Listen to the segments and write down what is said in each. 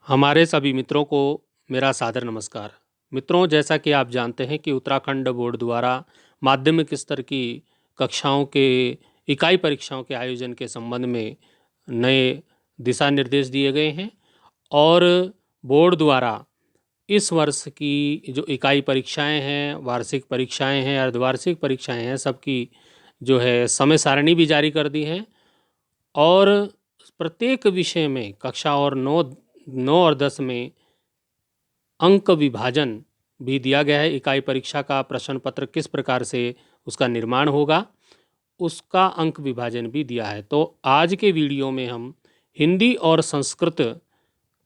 हमारे सभी मित्रों को मेरा सादर नमस्कार। मित्रों, जैसा कि आप जानते हैं कि उत्तराखंड बोर्ड द्वारा माध्यमिक स्तर की कक्षाओं के इकाई परीक्षाओं के आयोजन के संबंध में नए दिशा निर्देश दिए गए हैं और बोर्ड द्वारा इस वर्ष की जो इकाई परीक्षाएं हैं, वार्षिक परीक्षाएं हैं, अर्धवार्षिक परीक्षाएं हैं, सबकी जो है समय सारणी भी जारी कर दी है और प्रत्येक विषय में कक्षा और 9 और 10 में अंक विभाजन भी दिया गया है। इकाई परीक्षा का प्रश्न पत्र किस प्रकार से उसका निर्माण होगा, उसका अंक विभाजन भी दिया है। तो आज के वीडियो में हम हिंदी और संस्कृत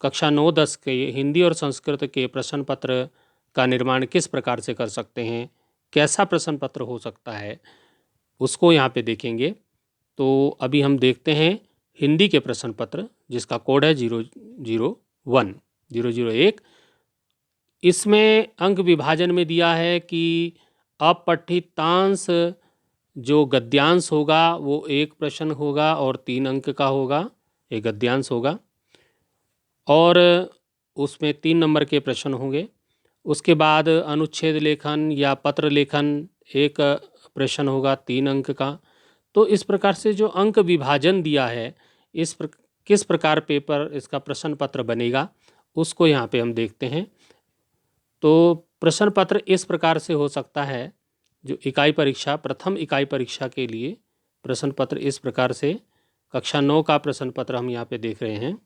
कक्षा 9-10 के हिंदी और संस्कृत के प्रश्न पत्र का निर्माण किस प्रकार से कर सकते हैं, कैसा प्रश्न पत्र हो सकता है, उसको यहाँ पे देखेंगे। तो अभी हम देखते हैं हिंदी के प्रश्न पत्र, जिसका कोड है 001। इसमें अंक विभाजन में दिया है कि अपठितांश जो गद्यांश होगा वो एक प्रश्न होगा और 3 अंक का होगा, एक गद्यांश होगा और उसमें 3 नंबर के प्रश्न होंगे। उसके बाद अनुच्छेद लेखन या पत्र लेखन एक प्रश्न होगा 3 अंक का। तो इस प्रकार से जो अंक विभाजन दिया है, किस प्रकार पेपर इसका प्रश्न पत्र बनेगा, उसको यहाँ पे हम देखते हैं। तो प्रश्न पत्र इस प्रकार से हो सकता है, जो इकाई परीक्षा प्रथम इकाई परीक्षा के लिए प्रश्न पत्र इस प्रकार से कक्षा 9 का प्रश्न पत्र हम यहाँ पे देख रहे हैं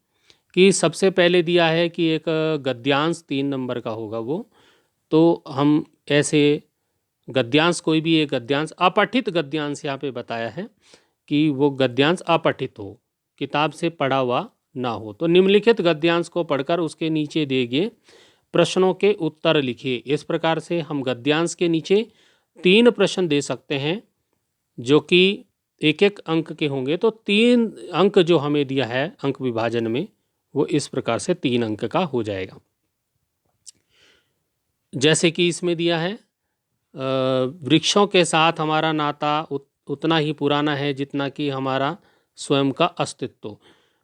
कि सबसे पहले दिया है कि एक गद्यांश 3 नंबर का होगा वो। तो हम ऐसे गद्यांश, कोई भी एक गद्यांश, अपठित गद्यांश यहाँ पे बताया है कि वो गद्यांश अपठित हो, किताब से पढ़ा हुआ ना हो। तो निम्नलिखित गद्यांश को पढ़कर उसके नीचे दिए गए प्रश्नों के उत्तर लिखिए। इस प्रकार से हम गद्यांश के नीचे 3 प्रश्न दे सकते हैं जो कि एक एक अंक के होंगे। तो 3 अंक जो हमें दिया है अंक विभाजन में, वो इस प्रकार से 3 अंक का हो जाएगा। जैसे कि इसमें दिया है वृक्षों के साथ हमारा नाता उतना ही पुराना है जितना कि हमारा स्वयं का अस्तित्व।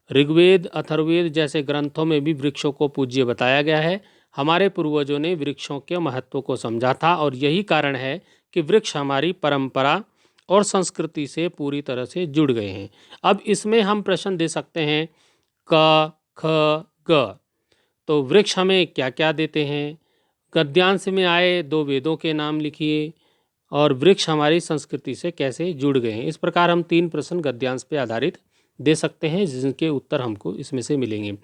ऋग्वेद, अथर्ववेद जैसे ग्रंथों में भी वृक्षों को पूज्य बताया गया है। हमारे पूर्वजों ने वृक्षों के महत्व को समझा था और यही कारण है कि वृक्ष हमारी परंपरा और संस्कृति से पूरी तरह से जुड़ गए हैं। अब इसमें हम प्रश्न दे सकते हैं क, ख, ग। तो वृक्ष हमें क्या क्या देते हैं, गद्यांश में आए 2 वेदों के नाम लिखिए और वृक्ष हमारी संस्कृति से कैसे जुड़ गए हैं। इस प्रकार हम 3 प्रश्न गद्यांश पे आधारित दे सकते हैं, जिनके उत्तर हमको इसमें से मिलेंगे।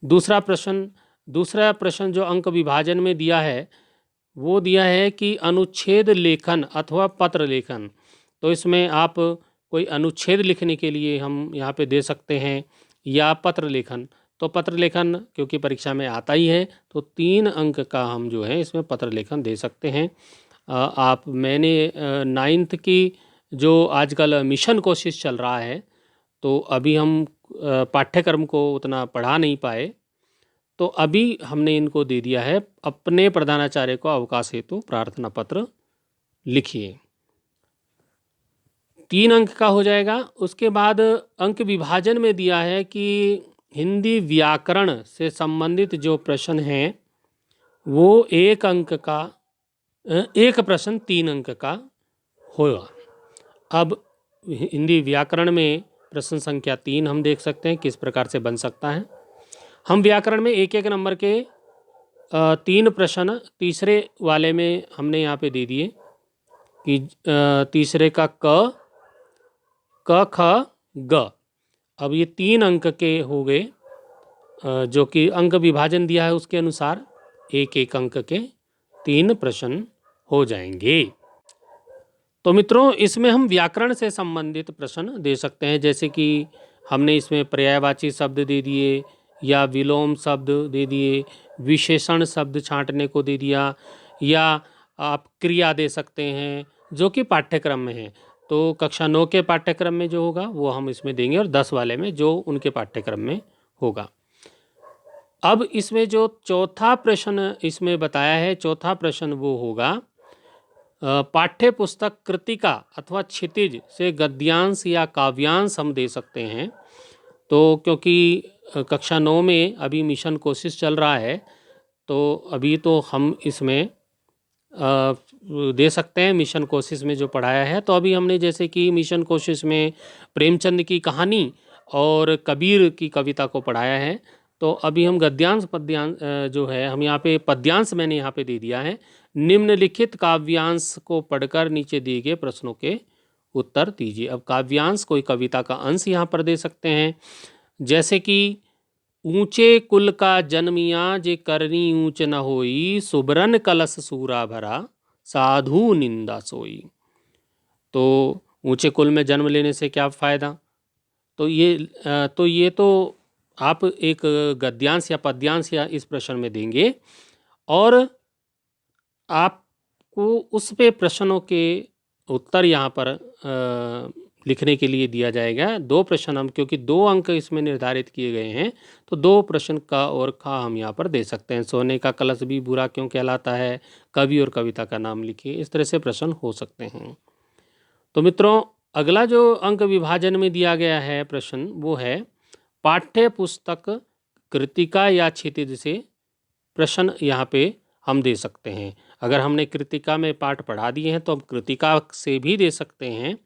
दूसरा प्रश्न जो अंक विभाजन में दिया है, वो दिया है कि अनुच्छेद लेखन अथवा पत्र लेखन। तो इसमें आप कोई अनुच्छेद लिखने के लिए हम यहाँ पे दे सकते हैं या पत्र लेखन। तो पत्र लेखन क्योंकि परीक्षा में आता ही है, तो 3 अंक का हम जो है इसमें पत्र लेखन दे सकते हैं। मैंने 9th की जो आजकल मिशन कोशिश चल रहा है, तो अभी हम पाठ्यक्रम को उतना पढ़ा नहीं पाए, तो अभी हमने इनको दे दिया है। अपने प्रधानाचार्य को अवकाश हेतु प्रार्थना पत्र लिखिए, 3 अंक का हो जाएगा। उसके बाद अंक विभाजन में दिया है कि हिंदी व्याकरण से संबंधित जो प्रश्न हैं वो 1 अंक का, एक प्रश्न 3 अंक का होगा। अब हिंदी व्याकरण में प्रश्न संख्या 3 हम देख सकते हैं किस प्रकार से बन सकता है। हम व्याकरण में 1-1 नंबर के 3 प्रश्न तीसरे वाले में हमने यहाँ पे दे दिए कि तीसरे का क, ख, ग। अब ये 3 अंक के हो गए, जो कि अंक विभाजन दिया है उसके अनुसार 1-1 अंक के 3 प्रश्न हो जाएंगे। तो मित्रों, इसमें हम व्याकरण से संबंधित प्रश्न दे सकते हैं, जैसे कि हमने इसमें पर्यायवाची शब्द दे दिए या विलोम शब्द दे दिए, विशेषण शब्द छांटने को दे दिया, या आप क्रिया दे सकते हैं जो कि पाठ्यक्रम में है। तो कक्षा 9 के पाठ्यक्रम में जो होगा वो हम इसमें देंगे और 10 वाले में जो उनके पाठ्यक्रम में होगा। अब इसमें जो चौथा प्रश्न इसमें बताया है, चौथा प्रश्न वो होगा पाठ्य पुस्तक कृतिका अथवा क्षितिज से गद्यांश या काव्यांश हम दे सकते हैं। तो क्योंकि कक्षा 9 में अभी मिशन कोशिश चल रहा है, तो अभी तो हम इसमें दे सकते हैं मिशन कोशिश में जो पढ़ाया है। तो अभी हमने जैसे कि मिशन कोशिश में प्रेमचंद की कहानी और कबीर की कविता को पढ़ाया है। तो अभी हम गद्यांश पद्यांश जो है हम यहाँ पे पद्यांश मैंने यहाँ पे दे दिया है। निम्नलिखित काव्यांश को पढ़कर नीचे दिए गए प्रश्नों के उत्तर दीजिए। अब काव्यांश कोई कविता का अंश यहाँ पर दे सकते हैं, जैसे कि ऊंचे कुल का जन्मिया जे करनी ऊंच न होई, सुबरन कलश सूरा भरा साधु निंदा सोई। तो ऊंचे कुल में जन्म लेने से क्या फ़ायदा, तो ये तो आप एक गद्यांश या पद्यांश या इस प्रश्न में देंगे, और आपको उस पे प्रश्नों के उत्तर यहाँ पर लिखने के लिए दिया जाएगा। 2 प्रश्न हम, क्योंकि 2 अंक इसमें निर्धारित किए गए हैं, तो 2 प्रश्न का और खा हम यहाँ पर दे सकते हैं। सोने का कलश भी बुरा क्यों कहलाता है, कवि और कविता का नाम लिखिए, इस तरह से प्रश्न हो सकते हैं। तो मित्रों, अगला जो अंक विभाजन में दिया गया है प्रश्न, वो है पाठ्य पुस्तक कृतिका या क्षितिज से प्रश्न यहाँ पे हम दे सकते हैं। अगर हमने कृतिका में पाठ पढ़ा दिए हैं तो हम कृतिका से भी दे सकते हैं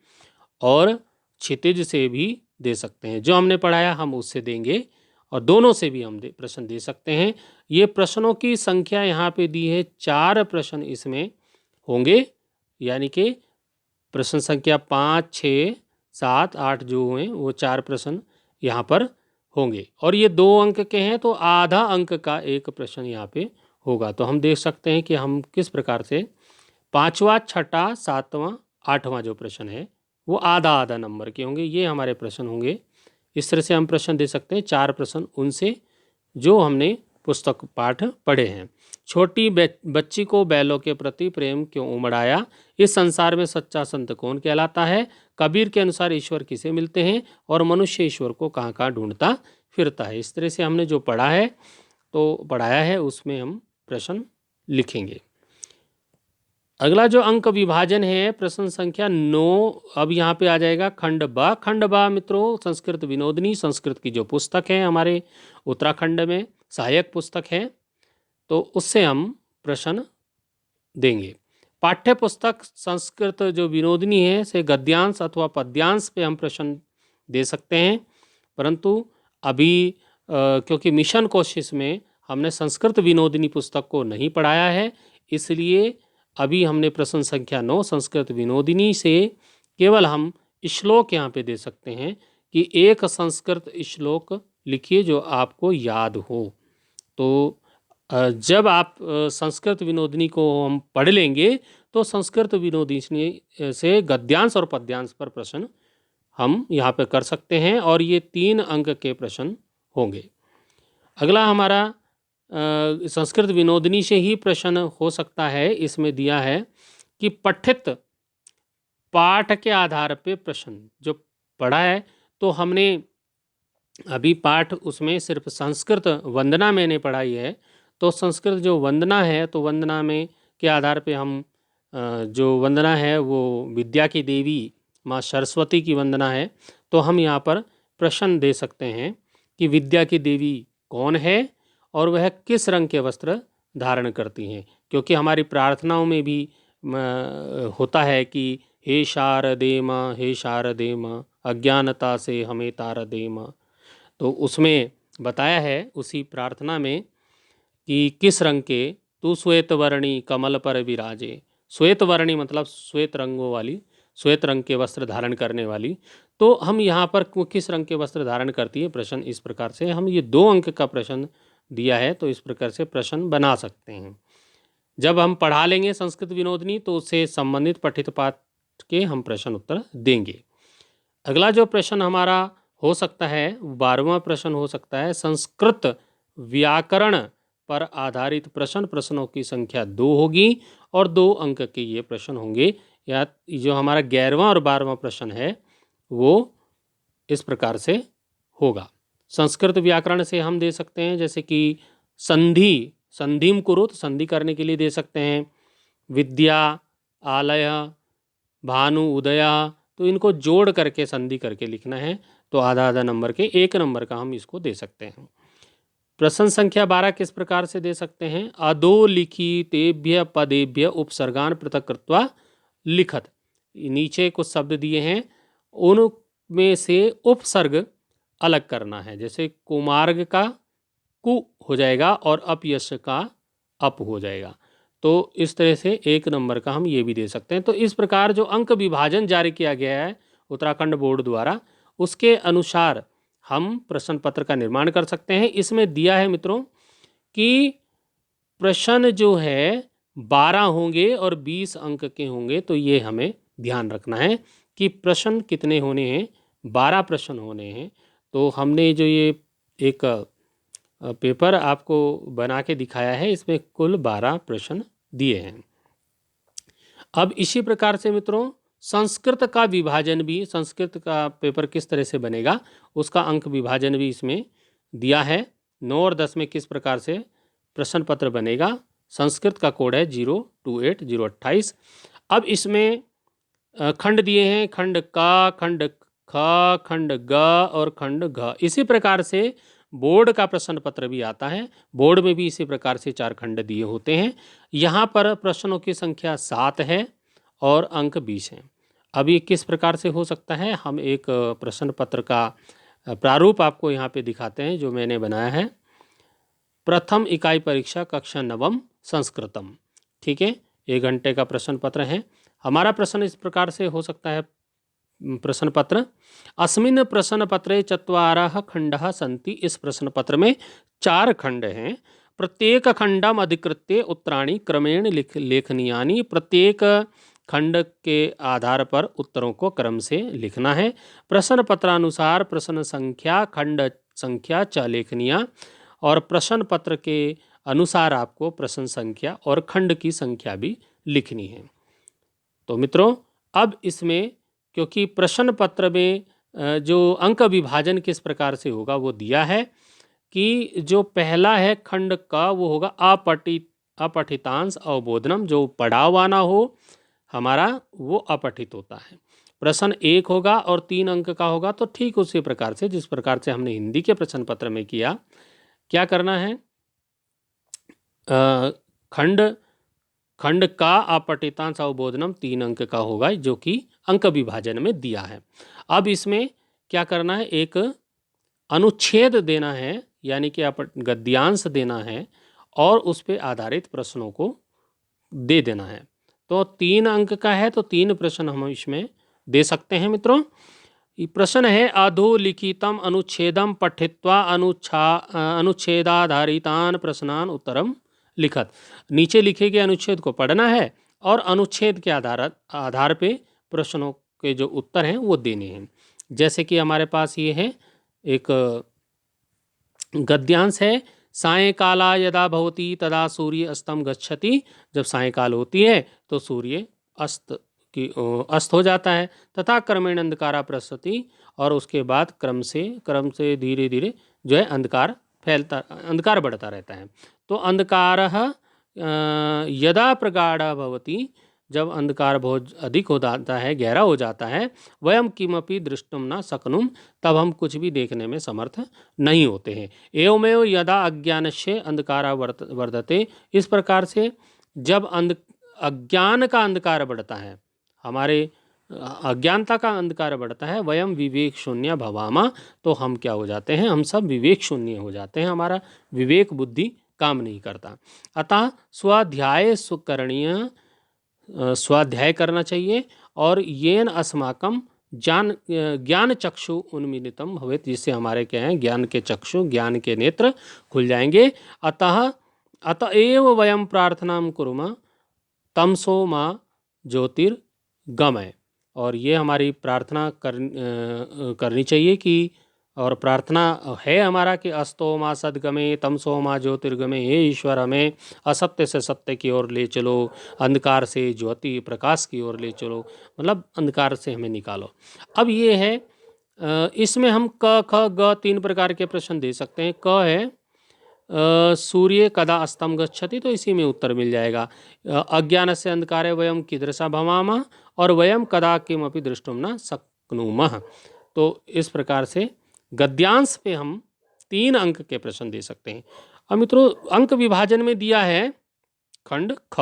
और क्षितिज से भी दे सकते हैं। जो हमने पढ़ाया हम उससे देंगे, और दोनों से भी हम प्रश्न दे सकते हैं। ये प्रश्नों की संख्या यहाँ पे दी है, 4 प्रश्न इसमें होंगे, यानी कि प्रश्न संख्या 5, 6, 7, 8 जो हैं वो 4 प्रश्न यहाँ पर होंगे, और ये 2 अंक के हैं, तो आधा अंक का एक प्रश्न यहाँ पे होगा। तो हम देख सकते हैं कि हम किस प्रकार से 5वां, 6वां, 7वां, 8वां जो प्रश्न है वो आधा आधा नंबर के होंगे, ये हमारे प्रश्न होंगे। इस तरह से हम प्रश्न दे सकते हैं, 4 प्रश्न उनसे जो हमने पुस्तक पाठ पढ़े हैं। छोटी बच्ची को बैलों के प्रति प्रेम क्यों उमड़ाया, इस संसार में सच्चा संत कौन कहलाता है, कबीर के अनुसार ईश्वर किसे मिलते हैं, और मनुष्य ईश्वर को कहाँ कहाँ ढूंढता फिरता है। इस तरह से हमने जो पढ़ा है तो पढ़ाया है उसमें हम प्रश्न लिखेंगे। अगला जो अंक विभाजन है प्रश्न संख्या 9, अब यहाँ पे आ जाएगा खंड ब। खंड ब मित्रों संस्कृत विनोदनी, संस्कृत की जो पुस्तक है हमारे उत्तराखंड में सहायक पुस्तक है, तो उससे हम प्रश्न देंगे। पाठ्य पुस्तक संस्कृत जो विनोदनी है से गद्यांश अथवा पद्यांश पे हम प्रश्न दे सकते हैं, परंतु अभी क्योंकि मिशन कोशिश में हमने संस्कृत विनोदनी पुस्तक को नहीं पढ़ाया है, इसलिए अभी हमने प्रश्न संख्या 9 संस्कृत विनोदिनी से केवल हम श्लोक यहाँ पे दे सकते हैं कि एक संस्कृत श्लोक लिखिए जो आपको याद हो। तो जब आप संस्कृत विनोदिनी को हम पढ़ लेंगे तो संस्कृत विनोदिनी से गद्यांश और पद्यांश पर प्रश्न हम यहाँ पे कर सकते हैं, और ये 3 अंक के प्रश्न होंगे। अगला हमारा संस्कृत विनोदिनी से ही प्रश्न हो सकता है। इसमें दिया है कि पठित पाठ के आधार पे प्रश्न जो पढ़ा है, तो हमने अभी पाठ उसमें सिर्फ संस्कृत वंदना मैंने पढ़ाई है, तो संस्कृत जो वंदना है तो वंदना में के आधार पे हम जो वंदना है वो विद्या की देवी माँ सरस्वती की वंदना है, तो हम यहाँ पर प्रश्न दे सकते हैं कि विद्या की देवी कौन है और वह किस रंग के वस्त्र धारण करती हैं। क्योंकि हमारी प्रार्थनाओं में भी होता है कि हे शारदे माँ, हे शारदे माँ, अज्ञानता से हमें तार दे माँ, तो उसमें बताया है उसी प्रार्थना में कि किस रंग के तू श्वेत वर्णी कमल पर विराजे। श्वेत वर्णी मतलब श्वेत रंगों वाली, श्वेत रंग के वस्त्र धारण करने वाली। तो हम यहाँ पर किस रंग के वस्त्र धारण करती है, प्रश्न इस प्रकार से हम ये 2 अंक का प्रश्न दिया है, तो इस प्रकार से प्रश्न बना सकते हैं। जब हम पढ़ा लेंगे संस्कृत विनोदनी तो उससे संबंधित पठित पाठ के हम प्रश्न उत्तर देंगे। अगला जो प्रश्न हमारा हो सकता है 12वां प्रश्न हो सकता है संस्कृत व्याकरण पर आधारित प्रश्न। प्रश्नों की संख्या 2 होगी और 2 अंक के ये प्रश्न होंगे। या जो हमारा 11वां और 12वां प्रश्न है वो इस प्रकार से होगा। संस्कृत व्याकरण से हम दे सकते हैं जैसे कि संधि, संधिम कुरुत, संधि करने के लिए दे सकते हैं। विद्या, आलय, भानु, उदय, तो इनको जोड़ करके संधि करके लिखना है। तो आधा आधा नंबर के 1 नंबर का हम इसको दे सकते हैं। प्रश्न संख्या 12 किस प्रकार से दे सकते हैं? अधोलिखितेभ्य पदेभ्य उपसर्गान पृथक कृत्वा लिखत। नीचे कुछ शब्द दिए हैं, उनमें से उपसर्ग अलग करना है। जैसे कुमार्ग का कु हो जाएगा और अपयश का अप हो जाएगा। तो इस तरह से 1 नंबर का हम ये भी दे सकते हैं। तो इस प्रकार जो अंक विभाजन जारी किया गया है उत्तराखंड बोर्ड द्वारा, उसके अनुसार हम प्रश्न पत्र का निर्माण कर सकते हैं। इसमें दिया है मित्रों कि प्रश्न जो है 12 होंगे और 20 अंक के होंगे। तो ये हमें ध्यान रखना है कि प्रश्न कितने होने हैं, 12 प्रश्न होने हैं। तो हमने जो ये एक पेपर आपको बना के दिखाया है, इसमें कुल 12 प्रश्न दिए हैं। अब इसी प्रकार से मित्रों संस्कृत का विभाजन भी, संस्कृत का पेपर किस तरह से बनेगा उसका अंक विभाजन भी इसमें दिया है। 9 और 10 में किस प्रकार से प्रश्न पत्र बनेगा। संस्कृत का कोड है 028028। अब इसमें खंड दिए हैं, खंड का, खंड ख, खंड ग और खंड घ। इसी प्रकार से बोर्ड का प्रश्न पत्र भी आता है। बोर्ड में भी इसी प्रकार से 4 खंड दिए होते हैं। यहाँ पर प्रश्नों की संख्या 7 है और अंक 20 हैं। अब ये किस प्रकार से हो सकता है, हम एक प्रश्न पत्र का प्रारूप आपको यहाँ पे दिखाते हैं जो मैंने बनाया है। प्रथम इकाई परीक्षा कक्षा 9 संस्कृतम, ठीक है, 1 घंटे का प्रश्न पत्र है। हमारा प्रश्न इस प्रकार से हो सकता है प्रश्न पत्र। अस्मिन् प्रश्न पत्रे 4 खंडः सन्ति। इस प्रश्न पत्र में 4 खंड हैं। प्रत्येक खंडम अधिकृत्य उत्तराणि क्रमेण लेखनीयानि। प्रत्येक खंड के आधार पर उत्तरों को क्रम से लिखना है। प्रश्न पत्रानुसार प्रश्न संख्या, खंड संख्या च लेखनीया। और प्रश्न पत्र के अनुसार आपको प्रश्न संख्या और खंड की संख्या भी लिखनी है। तो मित्रों अब इसमें क्योंकि प्रश्न पत्र में जो अंक विभाजन किस प्रकार से होगा वो दिया है कि जो पहला है खंड का वो होगा अपठितांश अवबोधनम। जो पढ़ा हुआ ना हो हमारा वो अपठित होता है। प्रश्न 1 होगा और 3 अंक का होगा। तो ठीक उसी प्रकार से जिस प्रकार से हमने हिंदी के प्रश्न पत्र में किया, क्या करना है, खंड का अपठितांश अवबोधनम 3 अंक का होगा जो कि अंक विभाजन में दिया है। अब इसमें क्या करना है, एक अनुच्छेद देना है यानी कि गद्यांश देना है और उस पर आधारित प्रश्नों को दे देना है। तो 3 अंक का है तो 3 प्रश्न हम इसमें दे सकते हैं मित्रों। प्रश्न है अधोलिखितम अनुच्छेदम पठित्वा अनुच्छेदाधारितान प्रश्नान उत्तरम लिखत। नीचे लिखे गए अनुच्छेद को पढ़ना है और अनुच्छेद के आधार पे प्रश्नों के जो उत्तर हैं वो देने हैं। जैसे कि हमारे पास ये है एक गद्यांश है, सायंकाला यदा भवति तदा सूर्य अस्तम गच्छति। जब सायंकाल होती है तो सूर्य अस्त हो जाता है। तथा क्रमेण अंधकारा प्रसरति। और उसके बाद क्रम से धीरे धीरे जो है अंधकार बढ़ता रहता है। तो अंधकारः यदा प्रगाढ़ः भवति, जब अंधकार बहुत अधिक हो जाता है, गहरा हो जाता है, वयम किमपि द्रष्टुम न शक्नुम, तब हम कुछ भी देखने में समर्थ नहीं होते हैं। एवमेव यदा अज्ञानस्य अंधकारा वर्धते। इस प्रकार से जब अज्ञान का अंधकार बढ़ता है, हमारे अज्ञानता का अंधकार बढ़ता है, वयम विवेक शून्य भवामा, तो हम क्या हो जाते हैं, हम सब विवेक शून्य हो जाते हैं, हमारा विवेक बुद्धि काम नहीं करता। अतः स्वाध्याय करना चाहिए और येन अस्माकं ज्ञान चक्षु उन्मीलितम भवेत्, जिससे हमारे क्या हैं, ज्ञान के चक्षु, ज्ञान के नेत्र खुल जाएंगे। अतएव वयम प्रार्थनां कुर्मः तमसो मा ज्योतिर्गमय। और ये हमारी प्रार्थना करनी चाहिए कि, और प्रार्थना है हमारा कि अस्तो मा सद्गमे तमसो मा ज्योतिर्गमे। हे ईश्वर हमें असत्य से सत्य की ओर ले चलो, अंधकार से ज्योति प्रकाश की ओर ले चलो, मतलब अंधकार से हमें निकालो। अब ये है इसमें हम क ख ग 3 प्रकार के प्रश्न दे सकते हैं। क है सूर्य कदा अस्तम गच्छति, तो इसी में उत्तर मिल जाएगा। अज्ञान से अंधकारे वयम कीदृशा भवामः और वयम कदा किमपि दृष्टुम न शक्नुमः। तो इस प्रकार से गद्यांश पे हम 3 अंक के प्रश्न दे सकते हैं। अब मित्रों अंक विभाजन में दिया है खंड ख,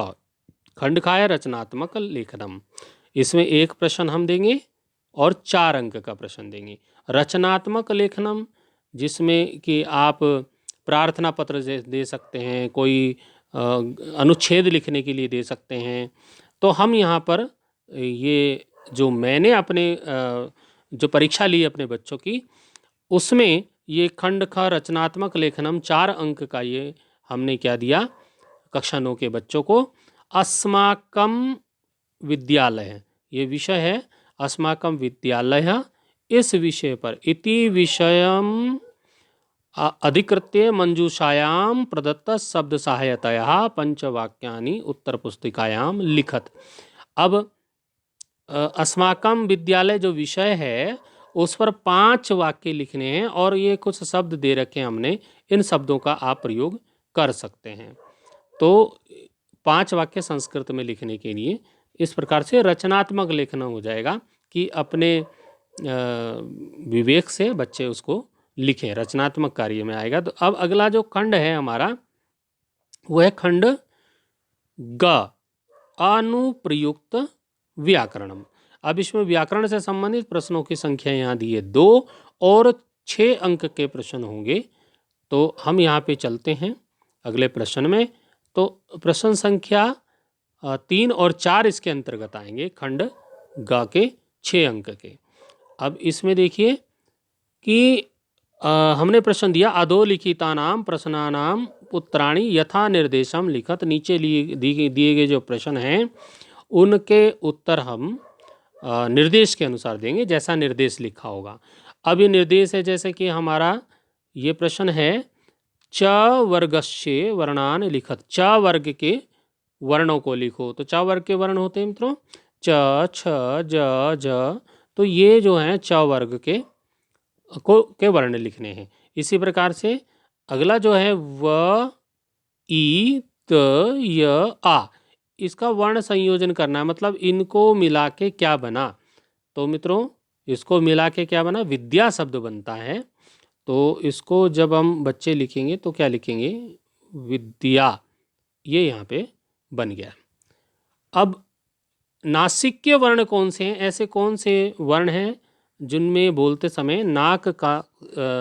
खंड खा है रचनात्मक लेखनम, इसमें एक प्रश्न हम देंगे और 4 अंक का प्रश्न देंगे। रचनात्मक लेखनम जिसमें कि आप प्रार्थना पत्र दे सकते हैं, कोई अनुच्छेद लिखने के लिए दे सकते हैं। तो हम यहाँ पर ये जो मैंने अपने जो परीक्षा ली अपने बच्चों की, उसमें ये खंड ख रचनात्मक लेखनम 4 अंक का ये हमने क्या दिया कक्षा 9 के बच्चों को। अस्माकं विद्यालय ये विषय है, अस्माकं विद्यालय इस विषय पर इति विषयम अधिकृत्य मंजूषायां प्रदत्त शब्द सहायतया पंचवाक्यानि उत्तर पुस्तिकायां लिखत। अब अस्माकं विद्यालय जो विषय है उस पर 5 वाक्य लिखने हैं और ये कुछ शब्द दे रखे हैं हमने, इन शब्दों का आप प्रयोग कर सकते हैं। तो 5 वाक्य संस्कृत में लिखने के लिए इस प्रकार से रचनात्मक लेखन हो जाएगा कि अपने विवेक से बच्चे उसको लिखें, रचनात्मक कार्य में आएगा। तो अब अगला जो खंड है हमारा वो है खंड ग, अनुप्रयुक्त व्याकरणम। अब इसमें व्याकरण से संबंधित प्रश्नों की संख्या यहाँ दी है 2 और 6 अंक के प्रश्न होंगे। तो हम यहाँ पे चलते हैं अगले प्रश्न में। तो प्रश्न संख्या 3 और 4 इसके अंतर्गत आएंगे खंड ग के 6 अंक के। अब इसमें देखिए कि हमने प्रश्न दिया अधोलिखितानां प्रश्नानां उत्तराणि यथा निर्देशम लिखत। नीचे दिए गए जो प्रश्न हैं उनके उत्तर हम निर्देश के अनुसार देंगे, जैसा निर्देश लिखा होगा। अब ये निर्देश है, जैसे कि हमारा ये प्रश्न है च वर्गस्य वर्णान लिखत, च वर्ग के वर्णों को लिखो। तो च वर्ग के वर्ण होते हैं मित्रों च छ ज ज, तो ये जो हैं च वर्ग के वर्ण लिखने हैं। इसी प्रकार से अगला जो है व ई त य आ, इसका वर्ण संयोजन करना है, मतलब इनको मिला के क्या बना। तो मित्रों इसको मिला के क्या बना, विद्या शब्द बनता है। तो इसको जब हम बच्चे लिखेंगे तो क्या लिखेंगे, विद्या, ये यहाँ पे बन गया। अब नासिक्य वर्ण कौन से हैं, ऐसे कौन से वर्ण हैं जिनमें बोलते समय नाक का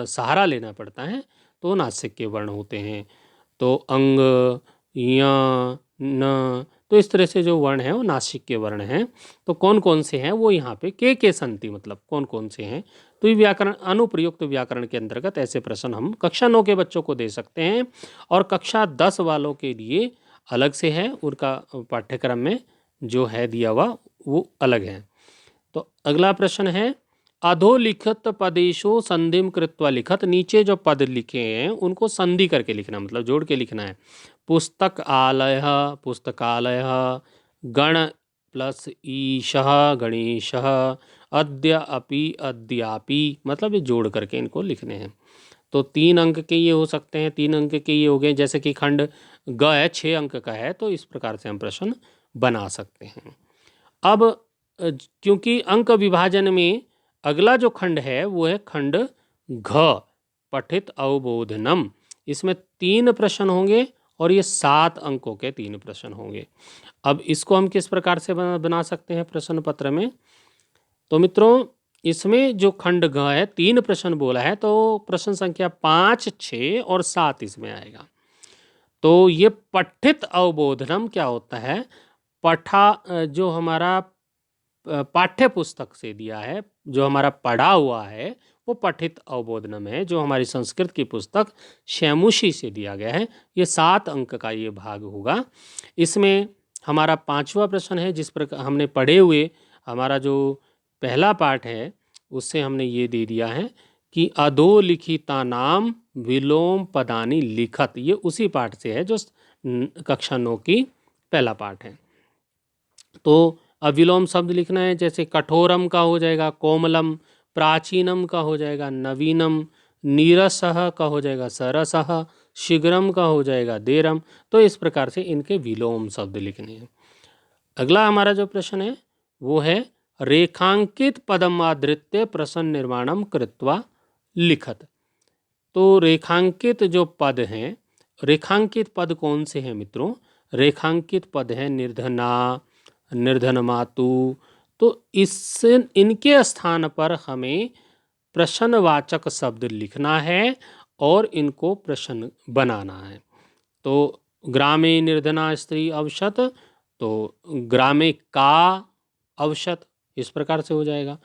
सहारा लेना पड़ता है, तो नासिक्य वर्ण होते हैं। तो अंग, य, न, तो इस तरह से जो वर्ण हैं वो नासिक्य वर्ण हैं। तो कौन कौन से हैं वो यहाँ पे के संति, मतलब कौन कौन से हैं। तो ये व्याकरण अनुप्रयुक्त व्याकरण के अंतर्गत ऐसे प्रश्न हम कक्षा 9 के बच्चों को दे सकते हैं और कक्षा 10 वालों के लिए अलग से है, उनका पाठ्यक्रम में जो है दिया हुआ वो अलग है। तो अगला प्रश्न है अधोलिखित पदेशो संधिम कृत्वा लिखत। नीचे जो पद लिखे हैं उनको संधि करके लिखना, मतलब जोड़ के लिखना है। पुस्तकालय, पुस्तकालय, गण प्लस ईशः, गणेशः, अद्य अपि, अद्यापि, मतलब ये जोड़ करके इनको लिखने हैं। तो 3 अंक के ये हो सकते हैं, 3 अंक के ये हो गए। जैसे कि खंड ग है 6 अंक का है, तो इस प्रकार से हम प्रश्न बना सकते हैं। अब क्योंकि अंक विभाजन में अगला जो खंड है वो है खंड घ, पठित अवबोधनम। इसमें 3 प्रश्न होंगे और ये 7 अंकों के 3 प्रश्न होंगे। अब इसको हम किस प्रकार से बना सकते हैं प्रश्न पत्र में। तो मित्रों इसमें जो खंड घ है 3 प्रश्न बोला है, तो प्रश्न संख्या 5, 6 और 7 इसमें आएगा। तो ये पठित अवबोधनम क्या होता है, जो हमारा पाठ्य पुस्तक से दिया है, जो हमारा पढ़ा हुआ है वो पठित अवबोधनम है। जो हमारी संस्कृत की पुस्तक शैमुषी से दिया गया है, ये 7 अंक का ये भाग होगा। इसमें हमारा 5वां प्रश्न है, जिस पर हमने पढ़े हुए हमारा जो पहला पाठ है उससे हमने ये दे दिया है कि अधोलिखितानां विलोम पदानि लिखत। ये उसी पाठ से है जो कक्षा 9 की पहला पाठ है। तो अब विलोम शब्द लिखना है, जैसे कठोरम का हो जाएगा कोमलम, प्राचीनम का हो जाएगा नवीनम, नीरसः का हो जाएगा सरसः, शीघ्रम का हो जाएगा देरम। तो इस प्रकार से इनके विलोम शब्द लिखने हैं। अगला हमारा जो प्रश्न है वो है रेखांकित पदम आधृत्य प्रश्न निर्माणम कृत्वा लिखत। तो रेखांकित जो पद हैं, रेखांकित पद कौन से हैं मित्रों? रेखांकित पद है निर्धना, निर्धनमातु। तो इससे इनके स्थान पर हमें प्रश्नवाचक शब्द लिखना है और इनको प्रश्न बनाना है। तो ग्रामे निर्धना स्त्री अवशत, तो ग्रामे का अवशत, इस प्रकार से हो जाएगा।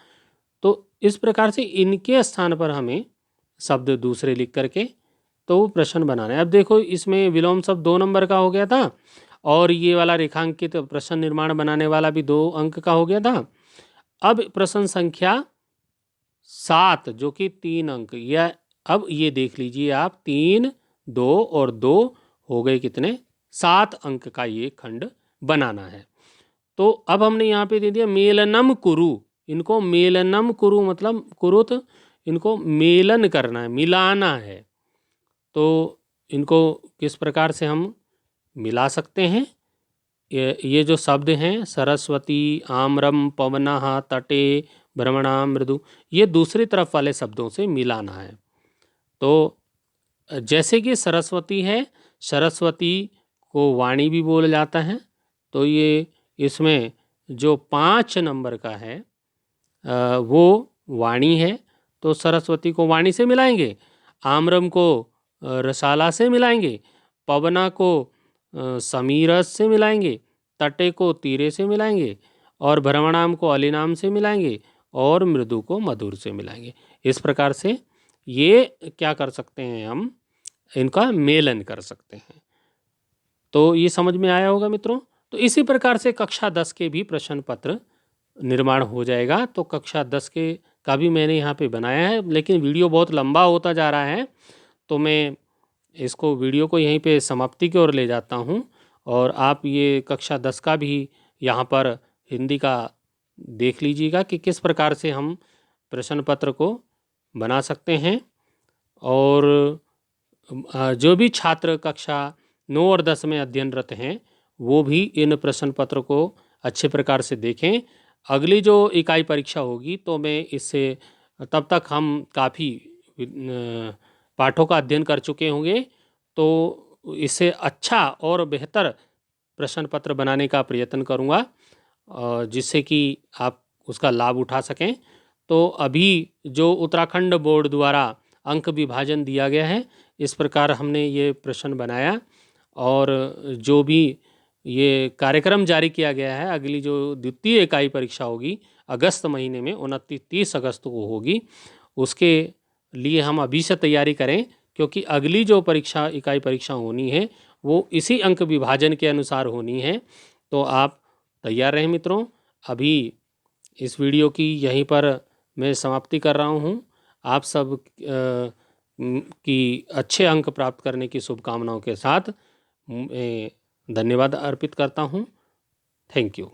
तो इस प्रकार से इनके स्थान पर हमें शब्द दूसरे लिख करके तो वो प्रश्न बनाना है। अब देखो इसमें विलोम शब्द 2 नंबर का हो गया था और ये वाला रेखांकित प्रश्न निर्माण बनाने वाला भी 2 अंक का हो गया था। अब प्रश्न संख्या 7 जो कि 3 अंक, या अब ये देख लीजिए आप, 3, 2 और 2 हो गए कितने? 7 अंक का ये खंड बनाना है। तो अब हमने यहाँ पे दे दिया मेलनम कुरु। इनको मेलनम कुरु मतलब कुरुत, इनको मेलन करना है, मिलाना है। तो इनको किस प्रकार से हम मिला सकते हैं? ये जो शब्द हैं सरस्वती, आम्रम, पवनः, तटे, भ्रमणा, मृदु, ये दूसरी तरफ वाले शब्दों से मिलाना है। तो जैसे कि सरस्वती है, सरस्वती को वाणी भी बोला जाता है। तो ये इसमें जो 5 नंबर का है वो वाणी है, तो सरस्वती को वाणी से मिलाएंगे। आम्रम को रसाला से मिलाएंगे, पवना को समीरस से मिलाएंगे, तटे को तीरे से मिलाएंगे, और भ्रमणाम को अलिनाम से मिलाएंगे, और मृदु को मधुर से मिलाएंगे। इस प्रकार से ये क्या कर सकते हैं, हम इनका मेलन कर सकते हैं। तो ये समझ में आया होगा मित्रों। तो इसी प्रकार से कक्षा 10 के भी प्रश्न पत्र निर्माण हो जाएगा। तो कक्षा 10 के का भी मैंने यहाँ पे बनाया है, लेकिन वीडियो बहुत लंबा होता जा रहा है, तो मैं इसको वीडियो को यहीं पे समाप्ति की ओर ले जाता हूँ। और आप ये कक्षा 10 का भी यहाँ पर हिंदी का देख लीजिएगा कि किस प्रकार से हम प्रश्न पत्र को बना सकते हैं। और जो भी छात्र कक्षा 9 और 10 में अध्ययनरत हैं वो भी इन प्रश्न पत्र को अच्छे प्रकार से देखें। अगली जो इकाई परीक्षा होगी तो मैं इससे तब तक हम काफ़ी पाठों का अध्ययन कर चुके होंगे, तो इससे अच्छा और बेहतर प्रश्न पत्र बनाने का प्रयत्न करूँगा जिससे कि आप उसका लाभ उठा सकें। तो अभी जो उत्तराखंड बोर्ड द्वारा अंक विभाजन दिया गया है, इस प्रकार हमने ये प्रश्न बनाया, और जो भी ये कार्यक्रम जारी किया गया है, अगली जो द्वितीय इकाई परीक्षा होगी अगस्त महीने में 29-30 अगस्त को होगी, उसके लिए हम अभी से तैयारी करें, क्योंकि अगली जो परीक्षा इकाई परीक्षा होनी है वो इसी अंक विभाजन के अनुसार होनी है। तो आप तैयार रहें मित्रों। अभी इस वीडियो की यहीं पर मैं समाप्ति कर रहा हूँ। आप सब की अच्छे अंक प्राप्त करने की शुभकामनाओं के साथ धन्यवाद अर्पित करता हूँ। Thank you.